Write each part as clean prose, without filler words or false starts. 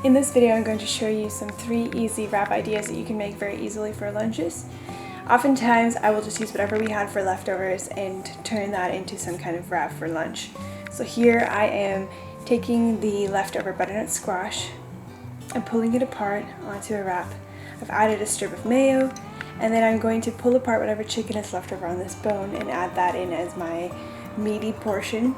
In this video, I'm going to show you some 3 easy wrap ideas that you can make very easily for lunches. Oftentimes, I will just use whatever we had for leftovers and turn that into some kind of wrap for lunch. So here I am taking the leftover butternut squash and pulling it apart onto a wrap. I've added a strip of mayo, and then I'm going to pull apart whatever chicken is left over on this bone and add that in as my meaty portion.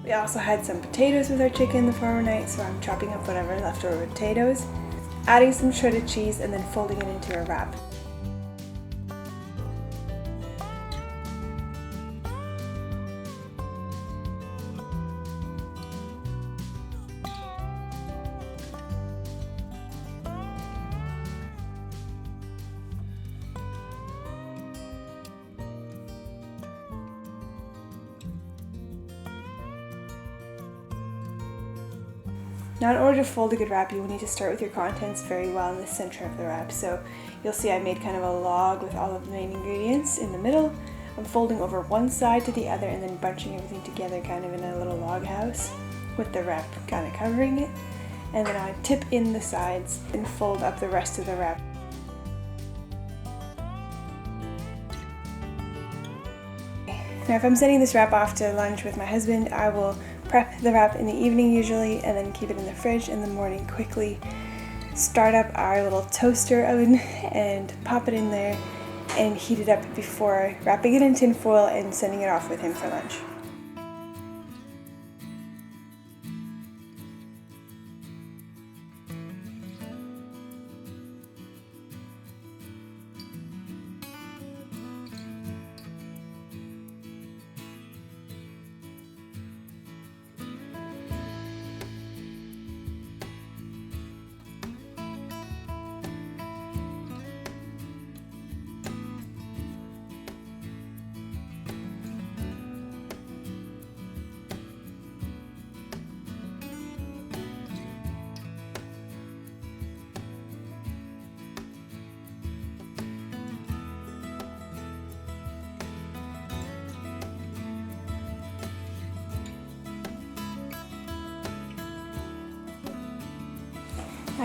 We also had some potatoes with our chicken the former night, so I'm chopping up whatever leftover potatoes, adding some shredded cheese, and then folding it into a wrap. Now, in order to fold a good wrap, you will need to start with your contents very well in the center of the wrap. So you'll see I made kind of a log with all of the main ingredients in the middle. I'm folding over one side to the other and then bunching everything together kind of in a little log house with the wrap kind of covering it. And then I tip in the sides and fold up the rest of the wrap. Now, if I'm sending this wrap off to lunch with my husband, I will prep the wrap in the evening usually and then keep it in the fridge in the morning. Quickly start up our little toaster oven and pop it in there and heat it up before wrapping it in tin foil and sending it off with him for lunch.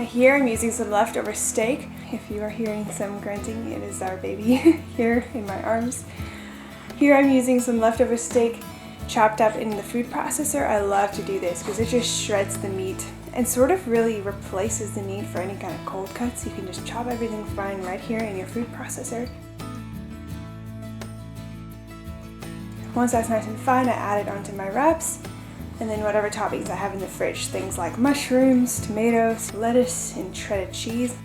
Here I'm using some leftover steak. If you are hearing some grunting, it is our baby here in my arms. Here I'm using some leftover steak chopped up in the food processor. I love to do this because it just shreds the meat and sort of really replaces the need for any kind of cold cuts. You can just chop everything fine right here in your food processor. Once that's nice and fine, I add it onto my wraps. And then whatever toppings I have in the fridge, things like mushrooms, tomatoes, lettuce, and shredded cheese.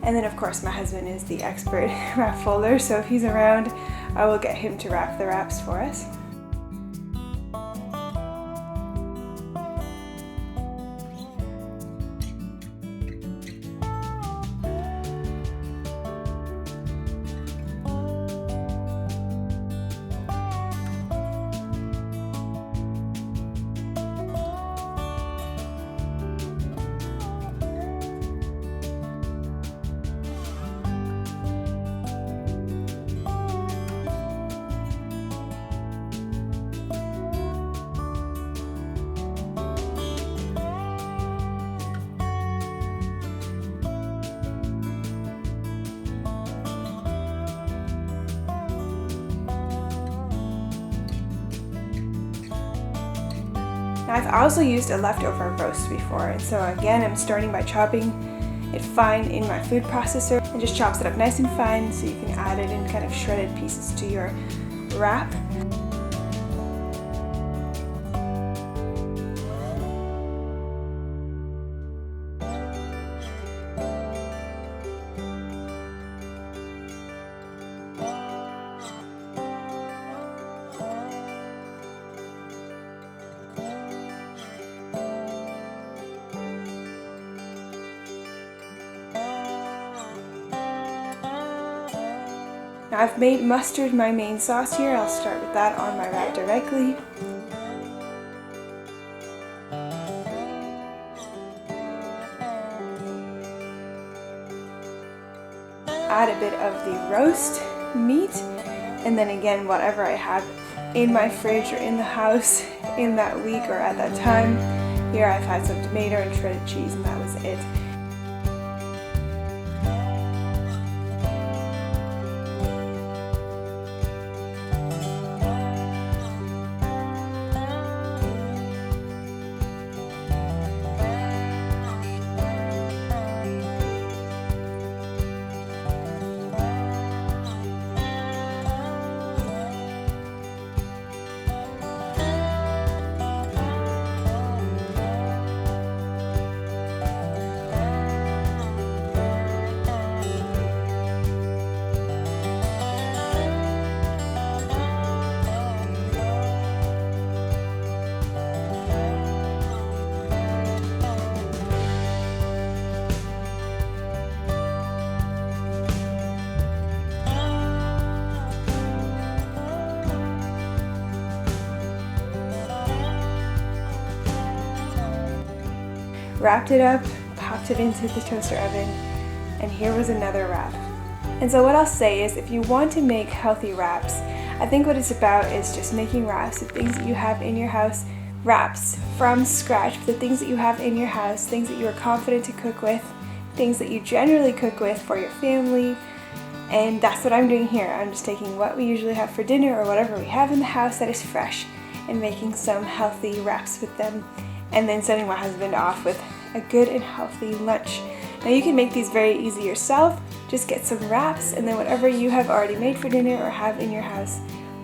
And then of course my husband is the expert wrap folder, so if he's around, I will get him to wrap the wraps for us. Now I've also used a leftover roast before, and so again I'm starting by chopping it fine in my food processor and just chops it up nice and fine so you can add it in kind of shredded pieces to your wrap. Now I've made mustard my main sauce here. I'll start with that on my wrap directly. Add a bit of the roast meat, and then again whatever I have in my fridge or in the house in that week or at that time. Here I've had some tomato and shredded cheese, and that was it. Wrapped it up, popped it into the toaster oven, and here was another wrap. And so what I'll say is, if you want to make healthy wraps, I think what it's about is just making wraps with things that you have in your house, wraps from scratch, the things that you have in your house, things that you are confident to cook with, things that you generally cook with for your family. And that's what I'm doing here. I'm just taking what we usually have for dinner or whatever we have in the house that is fresh and making some healthy wraps with them, and then sending my husband off with a good and healthy lunch. Now you can make these very easy yourself. Just get some wraps, and then whatever you have already made for dinner or have in your house,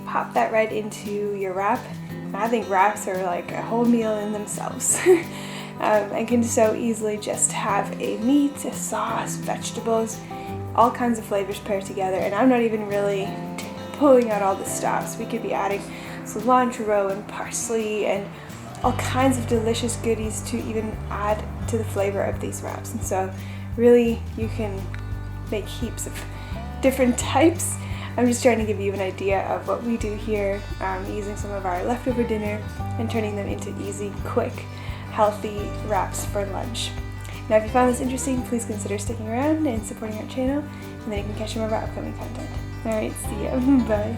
pop that right into your wrap. And I think wraps are like a whole meal in themselves. And can so easily just have a meat, a sauce, vegetables, all kinds of flavors paired together. And I'm not even really pulling out all the stops. We could be adding cilantro and parsley and all kinds of delicious goodies to even add to the flavor of these wraps. And so really you can make heaps of different types. I'm just trying to give you an idea of what we do here, using some of our leftover dinner and turning them into easy, quick, healthy wraps for lunch. Now if you found this interesting, please consider sticking around and supporting our channel, and then you can catch some of our upcoming content. Alright, see ya. Bye.